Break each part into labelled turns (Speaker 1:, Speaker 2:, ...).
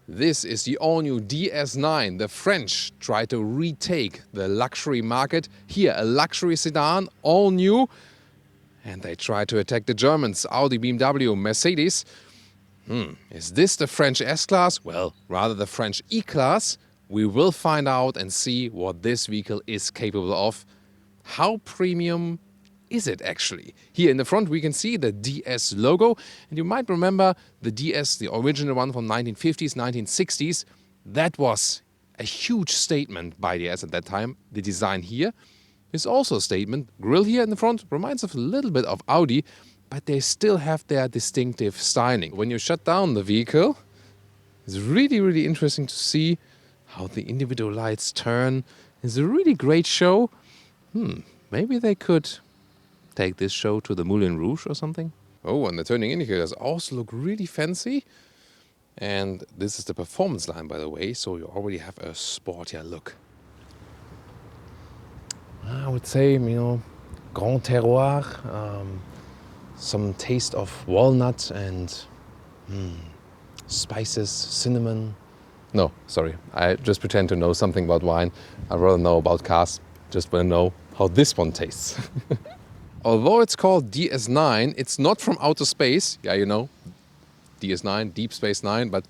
Speaker 1: This is the all-new DS9. The French try to retake the luxury market. Here, a luxury sedan, all new. And they try to attack the Germans, Audi, BMW, Mercedes. Is this the French S-Class? Well, rather the French E-Class. We will find out and see what this vehicle is capable of. How premium is it actually? Here in the front we can see the DS logo, and you might remember the DS, the original one from 1950s, 1960s. That was a huge statement by DS at that time. The design here is also a statement. Grille here in the front reminds us a little bit of Audi, but they still have their distinctive styling. When you shut down the vehicle, it's really interesting to see how the individual lights turn. It's a really great show. Maybe they could take this show to the Moulin Rouge or something. Oh, and the turning indicators also look really fancy. And this is the performance line, by the way, so you already have a sportier look. I would say, Grand Terroir, some taste of walnut and spices, cinnamon. No, sorry, I just pretend to know something about wine. I'd rather know about cars, just want to know how this one tastes. Although it's called DS9, it's not from outer space. Yeah, DS9, Deep Space Nine, but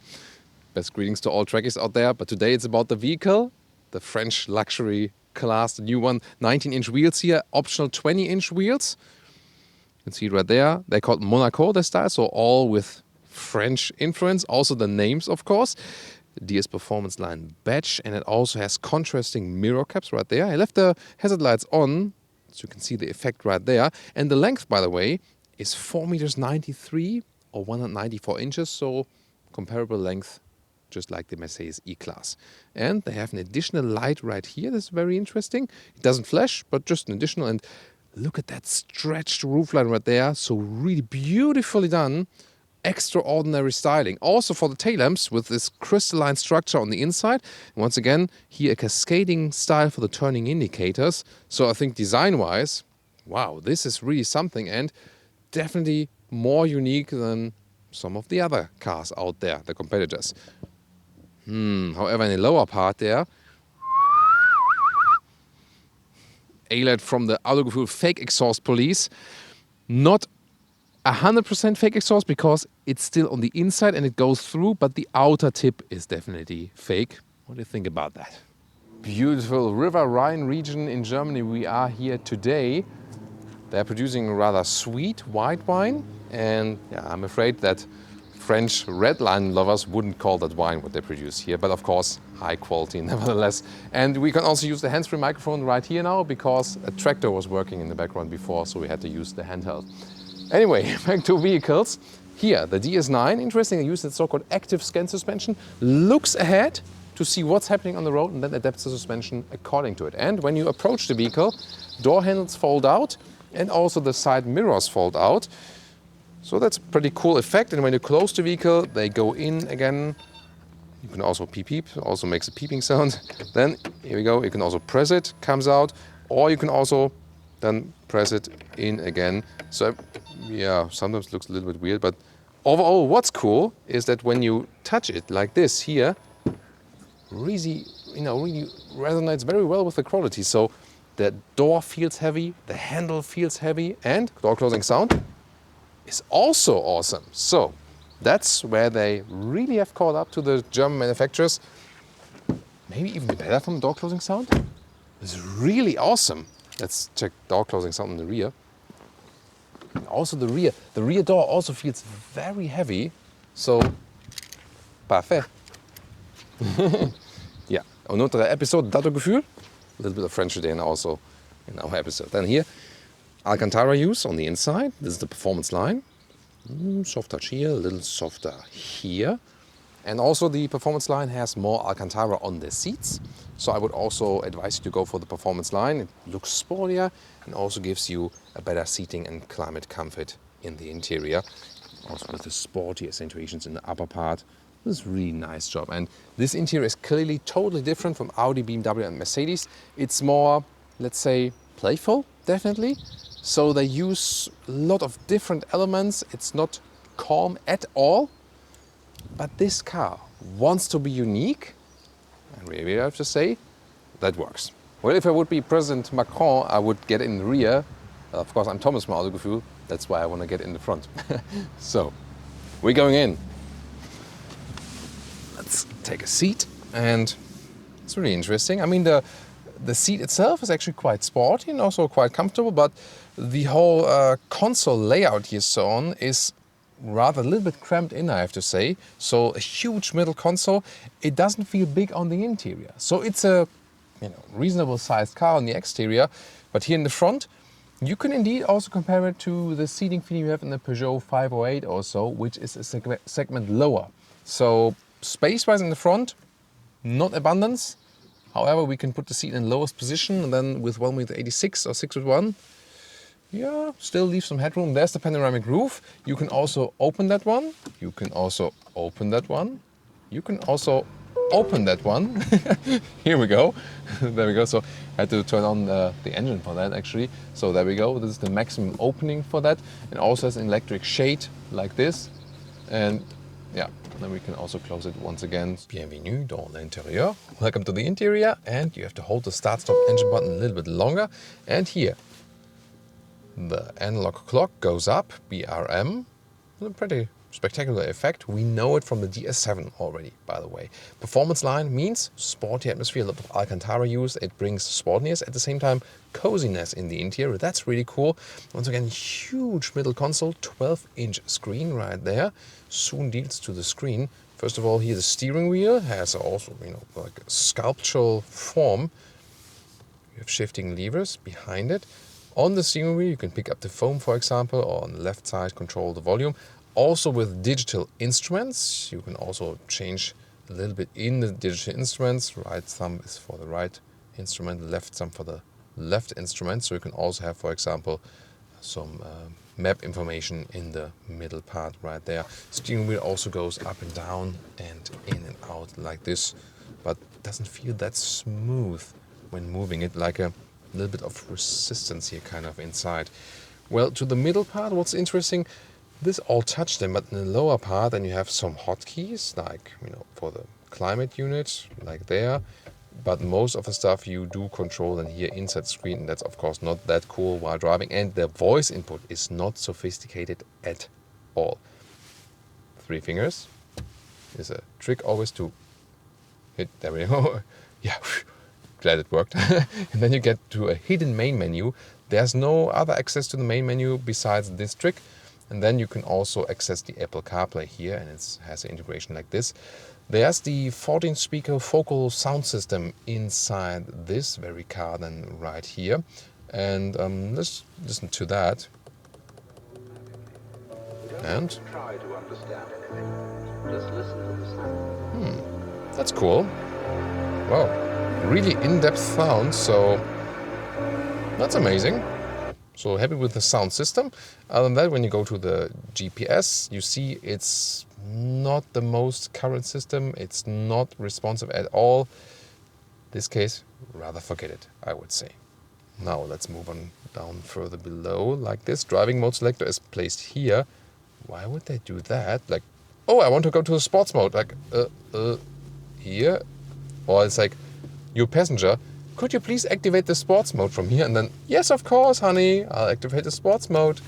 Speaker 1: best greetings to all Trekkies out there. But today it's about the vehicle, the French luxury class, the new one, 19-inch wheels here, optional 20-inch wheels. You can see it right there. They're called Monaco, the style, so all with French influence. Also the names, of course. DS Performance Line badge, and it also has contrasting mirror caps right there. I left the hazard lights on, so you can see the effect right there. And the length, by the way, is 4.93 meters or 194 inches, so comparable length, just like the Mercedes E-Class. And they have an additional light right here. That's very interesting. It doesn't flash, but just an additional. And look at that stretched roofline right there. So really beautifully done. Extraordinary styling. Also for the tail lamps with this crystalline structure on the inside. And once again, here a cascading style for the turning indicators. So I think design-wise, wow, this is really something, and definitely more unique than some of the other cars out there, the competitors. However, in the lower part there, alert from the Autogefuel fake exhaust police. Not 100% fake exhaust because it's still on the inside and it goes through, but the outer tip is definitely fake. What do you think about that? Beautiful River Rhine region in Germany we are here today. They're producing a rather sweet white wine, and I'm afraid that French red wine lovers wouldn't call that wine what they produce here, but of course high quality nevertheless. And we can also use the hands-free microphone right here now because a tractor was working in the background before, so we had to use the handheld. Anyway, back to vehicles. Here, the DS9, interesting, I use the so-called active scan suspension, looks ahead to see what's happening on the road and then adapts the suspension according to it. And when you approach the vehicle, door handles fold out and also the side mirrors fold out. So that's a pretty cool effect. And when you close the vehicle, they go in again. You can also peep, also makes a peeping sound. Then, here we go, you can also press it, comes out, or you can also then press it in again. So yeah, sometimes it looks a little bit weird, but overall what's cool is that when you touch it like this here, really resonates very well with the quality. So the door feels heavy, the handle feels heavy, and door closing sound is also awesome. So that's where they really have caught up to the German manufacturers. Maybe even better from door closing sound. It's really awesome. Let's check door closing sound in the rear. And also the rear door also feels very heavy. So, parfait. Yeah, another episode d'Autogefuel. A little bit of French today also in our episode. Then here, Alcantara use on the inside. This is the performance line. Soft touch here, a little softer here. And also the performance line has more Alcantara on the seats. So I would also advise you to go for the performance line. It looks sportier and also gives you a better seating and climate comfort in the interior. Also with the sporty accentuations in the upper part. This is a really nice job. And this interior is clearly totally different from Audi, BMW and Mercedes. It's more, let's say, playful, definitely. So they use a lot of different elements. It's not calm at all. But this car wants to be unique, and really I have to say, that works. Well, if I would be President Macron, I would get in the rear. Of course, I'm Thomas from Autogefuel. That's why I want to get in the front. So, we're going in. Let's take a seat, and it's really interesting. I mean, the seat itself is actually quite sporty and also quite comfortable, but the whole console layout here shown is rather a little bit cramped in, I have to say. So a huge middle console, it doesn't feel big on the interior. So it's a reasonable sized car on the exterior, but here in the front, you can indeed also compare it to the seating feeling you have in the Peugeot 508 or so, which is a segment lower. So space-wise in the front, not abundance. However, we can put the seat in lowest position, and then with 1.86 or 6'1", yeah, still leave some headroom. There's the panoramic roof. You can also open that one. You can also open that one. You can also open that one. Here we go. There we go. So I had to turn on the engine for that actually. So there we go. This is the maximum opening for that. And also has an electric shade like this. And yeah, then we can also close it once again. Bienvenue dans l'intérieur. Welcome to the interior. And you have to hold the start-stop engine button a little bit longer. And here, the analog clock goes up, BRM. A pretty spectacular effect. We know it from the DS9 already, by the way. Performance line means sporty atmosphere, a lot of Alcantara use. It brings sportiness, at the same time coziness in the interior. That's really cool. Once again, huge middle console, 12-inch screen right there. Soon deals to the screen. First of all, here the steering wheel has also, like a sculptural form. You have shifting levers behind it. On the steering wheel, you can pick up the phone, for example, or on the left side, control the volume. Also with digital instruments, you can also change a little bit in the digital instruments. Right thumb is for the right instrument, left thumb for the left instrument. So you can also have, for example, some map information in the middle part right there. Steering wheel also goes up and down and in and out like this, but doesn't feel that smooth when moving it, like a little bit of resistance here kind of inside. Well, to the middle part, what's interesting, this all touch them, but in the lower part, then you have some hotkeys, like, for the climate unit, like there. But most of the stuff you do control and here inside the screen, and that's of course not that cool while driving. And the voice input is not sophisticated at all. 3 fingers is a trick always to hit, there we go. Yeah, glad it worked. And then you get to a hidden main menu. There's no other access to the main menu besides this trick. And then you can also access the Apple CarPlay here, and it has an integration like this. There's the 14-speaker focal sound system inside this very car then right here. And let's listen to that. And try to understand anything. Just listen to the sound. That's cool. Wow, really in-depth sound, so that's amazing. So happy with the sound system. Other than that, when you go to the GPS, you see it's not the most current system. It's not responsive at all. This case, rather forget it, I would say. Now let's move on down further below like this. Driving mode selector is placed here. Why would they do that? Like, oh, I want to go to the sports mode. Like, here. Or it's like, you passenger, could you please activate the sports mode from here? And then, yes, of course, honey, I'll activate the sports mode.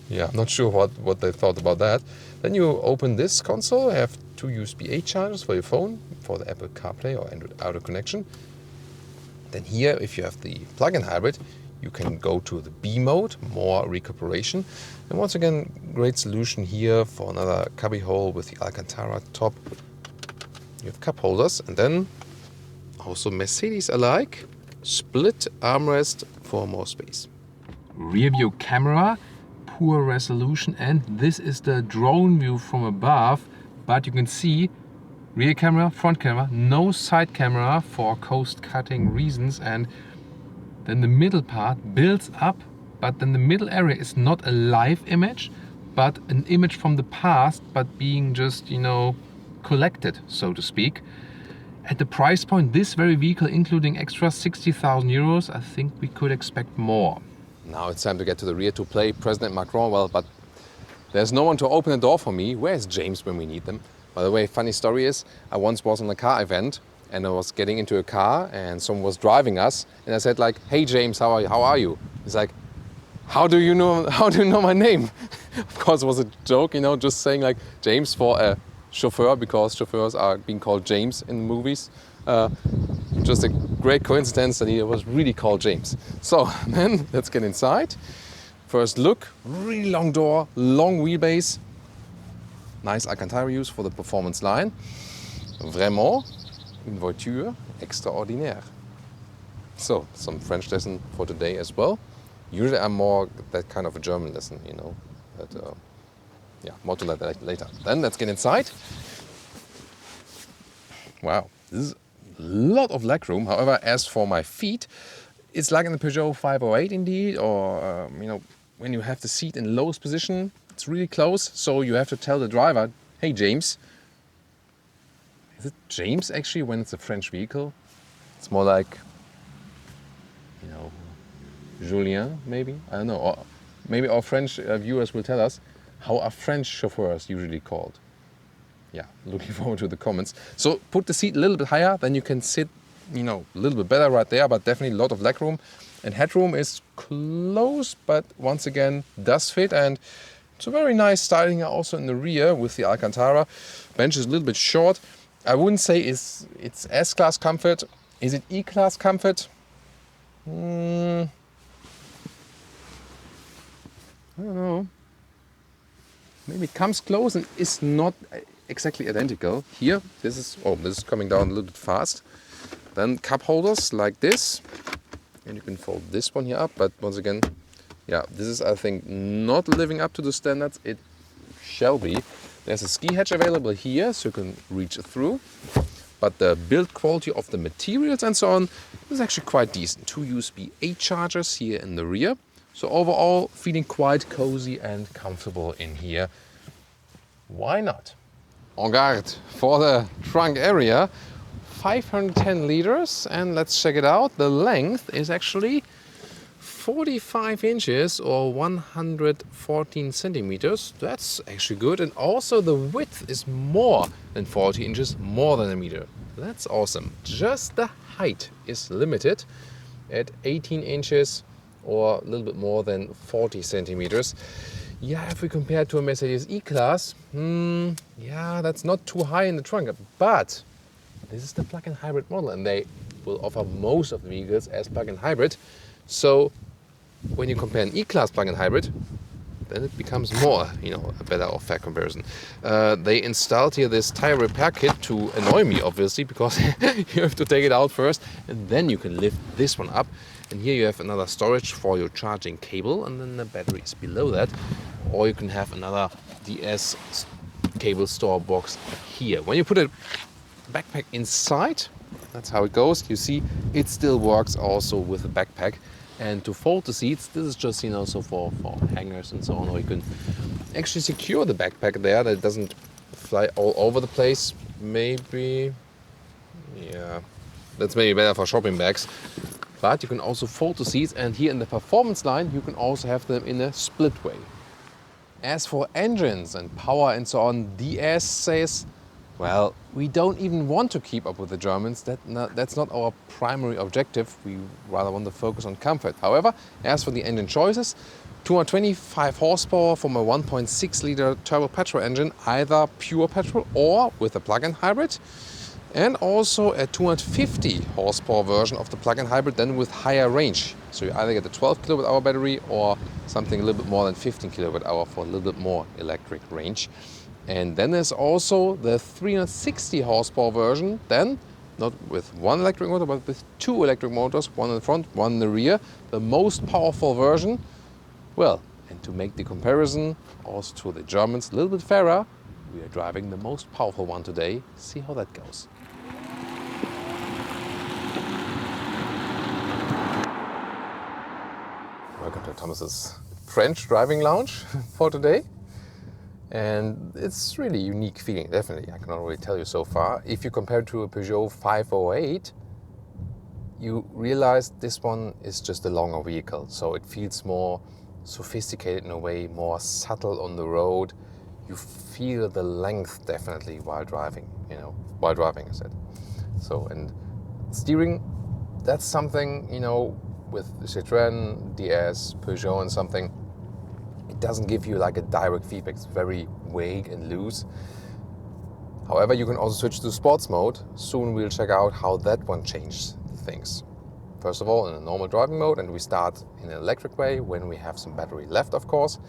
Speaker 1: Yeah, I'm not sure what they thought about that. Then you open this console, have 2 USB-A chargers for your phone, for the Apple CarPlay or Android Auto connection. Then here, if you have the plug-in hybrid, you can go to the B mode, more recuperation. And once again, great solution here for another cubby hole with the Alcantara top. You have cup holders, and then also Mercedes alike, split armrest for more space. Rear view camera, poor resolution, and this is the drone view from above, but you can see rear camera, front camera, no side camera for coast cutting reasons, and then the middle part builds up, but then the middle area is not a live image, but an image from the past, but being just, collected, so to speak. At the price point, this very vehicle, including extra 60,000 euros, I think we could expect more. Now it's time to get to the rear to play President Macron. Well, but There's no one to open the door for me. Where's James when we need them? By the way, funny story is, I once was on a car event and I was getting into a car and someone was driving us and I said like, hey James, how are you? He's like, how do you know my name? Of course it was a joke, just saying like James for a chauffeur, because chauffeurs are being called James in movies. Just a great coincidence that he was really called James. So then let's get inside. First look, really long door, long wheelbase. Nice Alcantara use for the performance line. Vraiment une voiture extraordinaire. So, some French lesson for today as well. Usually I'm more that kind of a German lesson, But more to that later. Then let's get inside. Wow, this is a lot of legroom. However, as for my feet, it's like in the Peugeot 508 indeed, or when you have the seat in lowest position, it's really close, so you have to tell the driver, hey James. Is it James actually when it's a French vehicle? It's more like, Julien maybe? I don't know. Or maybe our French viewers will tell us, how are French chauffeurs usually called? Yeah, looking forward to the comments. So put the seat a little bit higher, then you can sit, a little bit better right there, but definitely a lot of legroom. And headroom is close, but once again does fit, and it's a very nice styling also in the rear with the Alcantara. Bench is a little bit short. I wouldn't say it's S-Class comfort. Is it E-Class comfort? I don't know. Maybe it comes close and is not exactly identical. Here, this is coming down a little bit fast. Then cup holders like this. And you can fold this one here up, but once again, this is, I think, not living up to the standards it shall be. There's a ski hatch available here, so you can reach through. But the build quality of the materials and so on is actually quite decent. 2 USB-A chargers here in the rear. So overall, feeling quite cozy and comfortable in here. Why not? En garde for the trunk area. 510 liters, and let's check it out. The length is actually 45 inches or 114 centimeters. That's actually good. And also the width is more than 40 inches, more than a meter. That's awesome. Just the height is limited at 18 inches or a little bit more than 40 centimeters. Yeah, if we compare to a Mercedes E-Class, that's not too high in the trunk, but this is the plug-in hybrid model, and they will offer most of the vehicles as plug-in hybrid. So when you compare an E-Class plug-in hybrid, then it becomes more, a better or fair comparison. They installed here this tire repair kit to annoy me, obviously, because you have to take it out first, and then you can lift this one up. And here you have another storage for your charging cable, and then the battery is below that. Or you can have another DS cable store box here. When you put a backpack inside, that's how it goes. You see, it still works also with the backpack. And to fold the seats, this is just, so for hangers and so on, or you can actually secure the backpack there, that it doesn't fly all over the place. Maybe, that's maybe better for shopping bags. But you can also fold the seats, and here in the performance line, you can also have them in a split way. As for engines and power and so on, DS says, well, we don't even want to keep up with the Germans. That's not our primary objective. We rather want to focus on comfort. However, as for the engine choices, 225 horsepower from a 1.6 liter turbo petrol engine, either pure petrol or with a plug-in hybrid. And also a 250 horsepower version of the plug-in hybrid, then with higher range. So you either get a 12 kilowatt hour battery or something a little bit more than 15 kilowatt hour for a little bit more electric range. And then there's also the 360 horsepower version, then not with one electric motor, but with 2 electric motors, one in the front, one in the rear. The most powerful version. Well, and to make the comparison also to the Germans a little bit fairer, we are driving the most powerful one today. See how that goes. Welcome to Thomas's French driving lounge for today. And it's really a unique feeling, definitely. I can already tell you so far. If you compare it to a Peugeot 508, you realize this one is just a longer vehicle. So it feels more sophisticated in a way, more subtle on the road. You feel the length definitely while driving, I said. So, and steering, that's something, with Citroën, DS, Peugeot and something, it doesn't give you like a direct feedback. It's very vague and loose. However, you can also switch to sports mode. Soon we'll check out how that one changes things. First of all, in a normal driving mode, and we start in an electric way when we have some battery left, of course.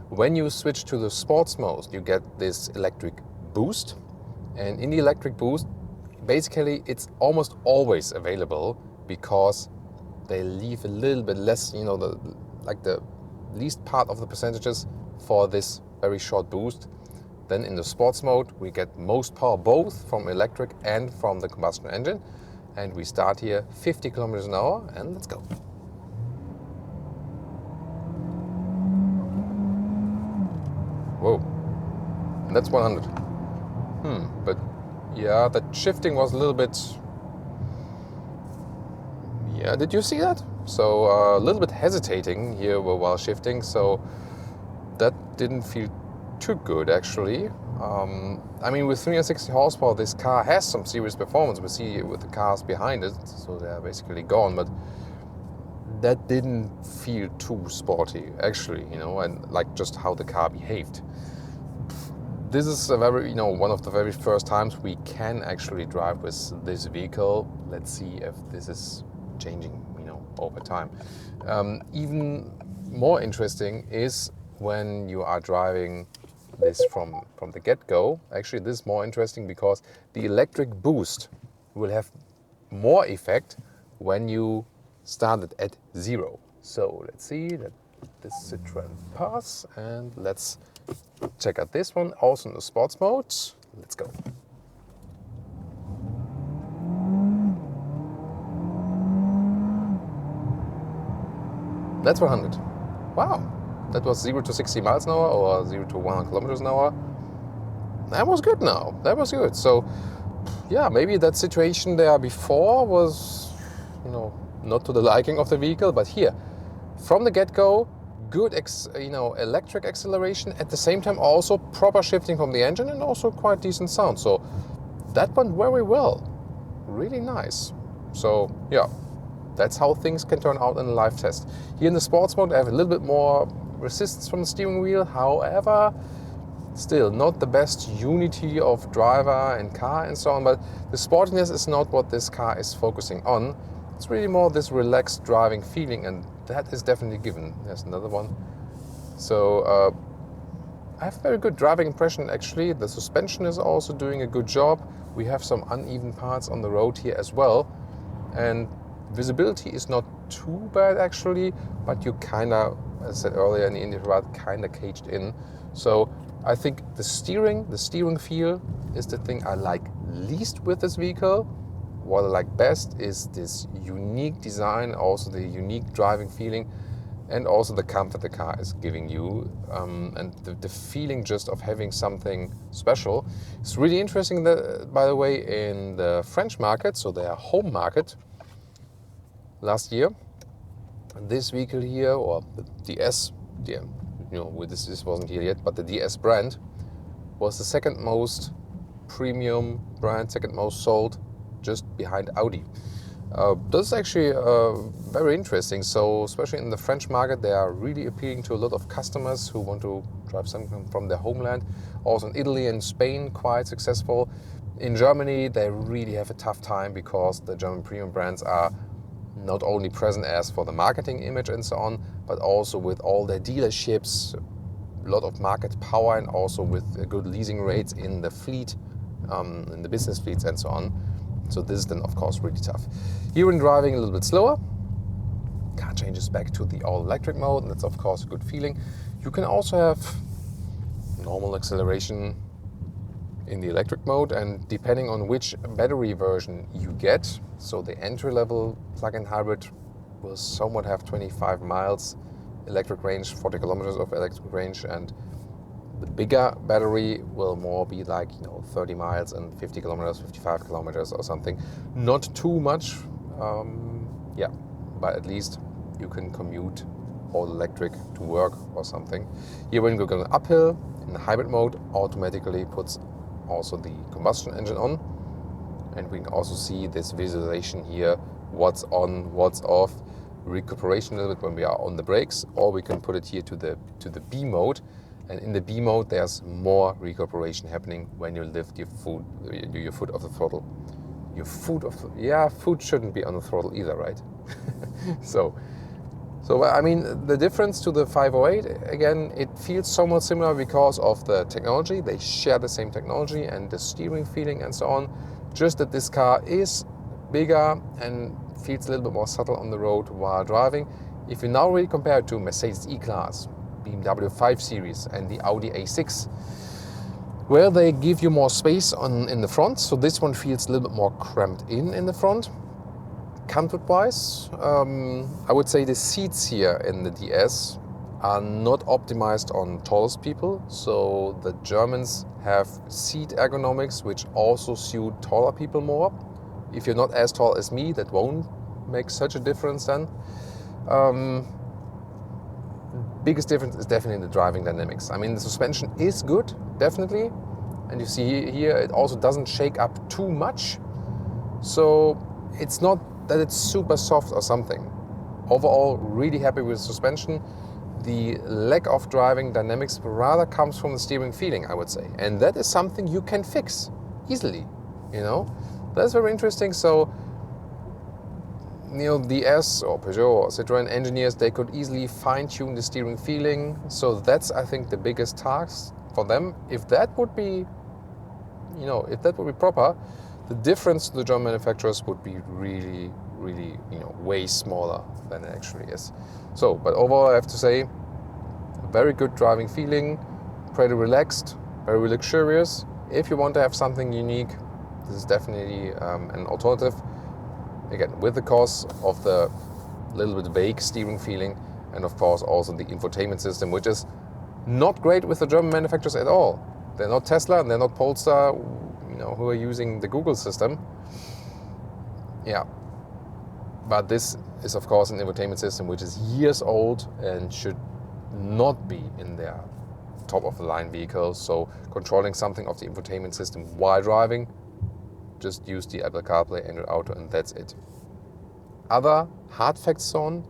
Speaker 1: When you switch to the sports mode, you get this electric boost. And in the electric boost, basically it's almost always available because they leave a little bit less, the least part of the percentages for this very short boost. Then in the sports mode, we get most power both from electric and from the combustion engine. And we start here 50 kilometers an hour, and let's go. Whoa, and that's 100. But yeah, that shifting was a little bit, did you see that? So a little bit hesitating here while shifting, so that didn't feel too good actually. With 360 horsepower, this car has some serious performance. We see it with the cars behind it, so they're basically gone, but that didn't feel too sporty actually, and like just how the car behaved. This is a very, one of the very first times we can actually drive with this vehicle. Let's see if this is changing, over time. Even more interesting is when you are driving this from the get-go. Actually, this is more interesting because the electric boost will have more effect when you start it at 0. So let's see that this Citroën pass, and let's check out this one also in the sports mode. Let's go. That's 100. Wow. That was 0 to 60 miles an hour or 0 to 100 kilometers an hour. That was good now. That was good. So, yeah, maybe that situation there before was, not to the liking of the vehicle. But here, from the get-go, good, electric acceleration. At the same time, also proper shifting from the engine and also quite decent sound. So that went very well. Really nice. So, yeah, that's how things can turn out in a live test. Here in the sports mode, I have a little bit more resistance from the steering wheel. However, still not the best unity of driver and car and so on, but the sportiness is not what this car is focusing on. It's really more this relaxed driving feeling, and that is definitely given. There's another one. So I have a very good driving impression actually. The suspension is also doing a good job. We have some uneven parts on the road here as well, and visibility is not too bad actually, but you kinda, as I said earlier in the interview, kinda caged in. So I think the steering feel is the thing I like least with this vehicle. What I like best is this unique design, also the unique driving feeling, and also the comfort the car is giving you, and the feeling just of having something special. It's really interesting that, by the way, in the French market, so their home market, last year, this vehicle here, or the DS, this wasn't here yet, but the DS brand was the second most premium brand, second most sold, just behind Audi. This is actually very interesting. So especially in the French market, they are really appealing to a lot of customers who want to drive something from their homeland. Also in Italy and Spain, quite successful. In Germany, they really have a tough time because the German premium brands are not only present as for the marketing image and so on, but also with all their dealerships, a lot of market power, and also with good leasing rates in the fleet, in the business fleets and so on. So this is then of course really tough. Here in driving a little bit slower, car changes back to the all-electric mode, and that's of course a good feeling. You can also have normal acceleration in the electric mode, and depending on which battery version you get, so the entry-level plug-in hybrid will somewhat have 25 miles electric range, 40 kilometers of electric range, and the bigger battery will more be like 30 miles and 50 kilometers, 55 kilometers or something. Not too much, but at least you can commute all electric to work or something. Here when we're going uphill in the hybrid mode, automatically puts also the combustion engine on, and we can also see this visualization here, what's on, what's off, recuperation a little bit when we are on the brakes, or we can put it here to the B mode, and in the B mode there's more recuperation happening when you lift your foot off the throttle. Foot shouldn't be on the throttle either, right? So I mean, the difference to the 508, again, it feels somewhat similar because of the technology. They share the same technology and the steering feeling and so on. Just that this car is bigger and feels a little bit more subtle on the road while driving. If you now really compare it to Mercedes E Class, BMW 5 Series and the Audi A6, where they give you more space in the front, so this one feels a little bit more cramped in the front. Comfort-wise, I would say the seats here in the DS are not optimized on tallest people, so the Germans have seat ergonomics which also suit taller people more. If you're not as tall as me, that won't make such a difference then. Biggest difference is definitely the driving dynamics. I mean, the suspension is good, definitely. And you see here, it also doesn't shake up too much. So it's not that it's super soft or something. Overall, really happy with the suspension. The lack of driving dynamics rather comes from the steering feeling, I would say. And that is something you can fix easily, you know. That's very interesting. So, you know, DS or Peugeot or Citroën engineers, they could easily fine-tune the steering feeling. So that's, I think, the biggest task for them. If that would be, you know, if that would be proper, the difference to the German manufacturers would be really, really, you know, way smaller than it actually is. So, but overall, I have to say, a very good driving feeling, pretty relaxed, very luxurious. If you want to have something unique, this is definitely an alternative. Again, with the cost of the little bit vague steering feeling, and of course also the infotainment system, which is not great with the German manufacturers at all. They're not Tesla and they're not Polestar, you know, who are using the Google system. Yeah, but this is of course an infotainment system which is years old and should not be in their top of the line vehicles. So controlling something of the infotainment system while driving, just use the Apple CarPlay, Android Auto, and that's it. Other hard facts on,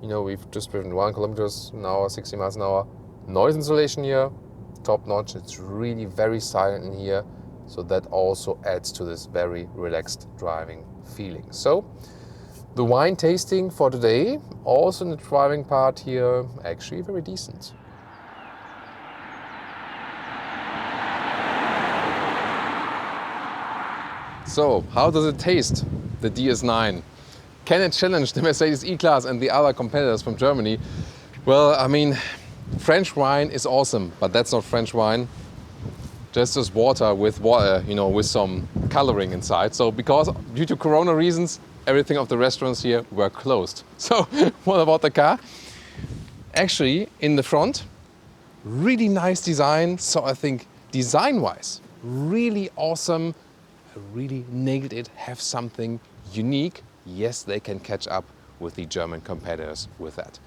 Speaker 1: you know, we've just driven 1 kilometers an hour, 60 miles an hour. Noise insulation here, top notch. It's really very silent in here. So that also adds to this very relaxed driving feeling. So the wine tasting for today, also in the driving part here, actually very decent. So, how does it taste, the DS9? Can it challenge the Mercedes E-Class and the other competitors from Germany? Well, I mean, French wine is awesome, but that's not French wine. Just as water, you know, with some coloring inside. So, because due to Corona reasons, everything of the restaurants here were closed. So, what about the car? Actually, in the front, really nice design. So, I think design-wise, really awesome. Really nailed it, have something unique. Yes, they can catch up with the German competitors with that.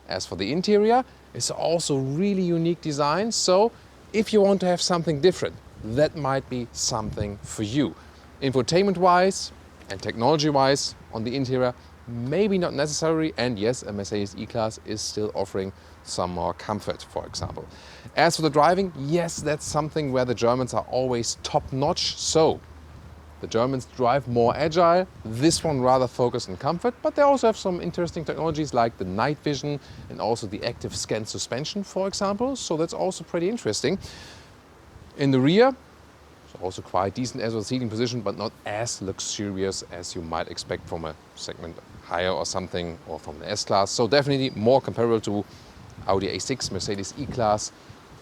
Speaker 1: As for the interior, it's also really unique design. So if you want to have something different, that might be something for you. Infotainment-wise and technology-wise on the interior, maybe not necessary. And yes, a Mercedes E-Class is still offering some more comfort, for example. As for the driving, yes, that's something where the Germans are always top-notch. So the Germans drive more agile. This one rather focused on comfort, but they also have some interesting technologies like the night vision and also the active scan suspension, for example. So that's also pretty interesting. In the rear, it's also quite decent as well seating position, but not as luxurious as you might expect from a segment higher or something, or from the S-Class. So definitely more comparable to Audi A6, Mercedes E-Class,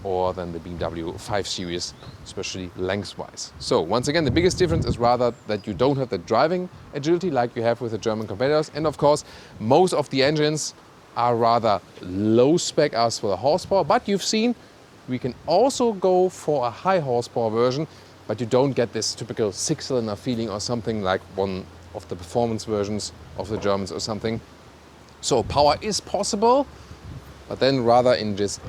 Speaker 1: or than the BMW 5 Series, especially lengthwise. So once again, the biggest difference is rather that you don't have the driving agility like you have with the German competitors. And of course, most of the engines are rather low spec as for the horsepower, but you've seen we can also go for a high horsepower version, but you don't get this typical 6-cylinder feeling or something like one of the performance versions of the Germans or something. So power is possible. but then rather in this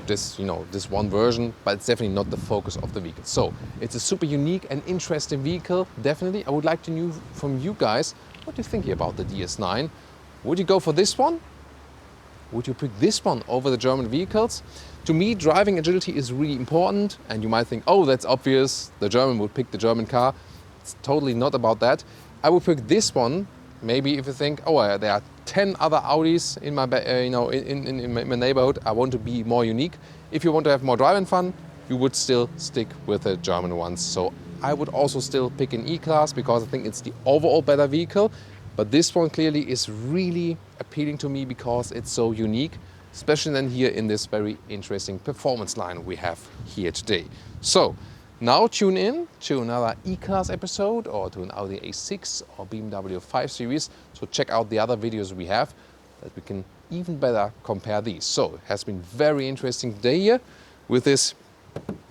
Speaker 1: one version, but it's definitely not the focus of the vehicle. So it's a super unique and interesting vehicle, definitely. I would like to know from you guys, what do you think about the DS9? Would you go for this one? Would you pick this one over the German vehicles? To me, driving agility is really important, and you might think, oh, that's obvious, the German would pick the German car. It's totally not about that. I would pick this one, maybe if you think, oh, there are 10 other Audis in my, in my neighborhood, I want to be more unique. If you want to have more driving fun, you would still stick with the German ones. So I would also still pick an E class because I think it's the overall better vehicle. But this one clearly is really appealing to me because it's so unique, especially then here in this very interesting performance line we have here today. So now tune in to another E-Class episode or to an Audi A6 or BMW 5 Series. So check out the other videos we have that we can even better compare these. So it has been very interesting day here with this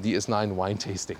Speaker 1: DS9 wine tasting.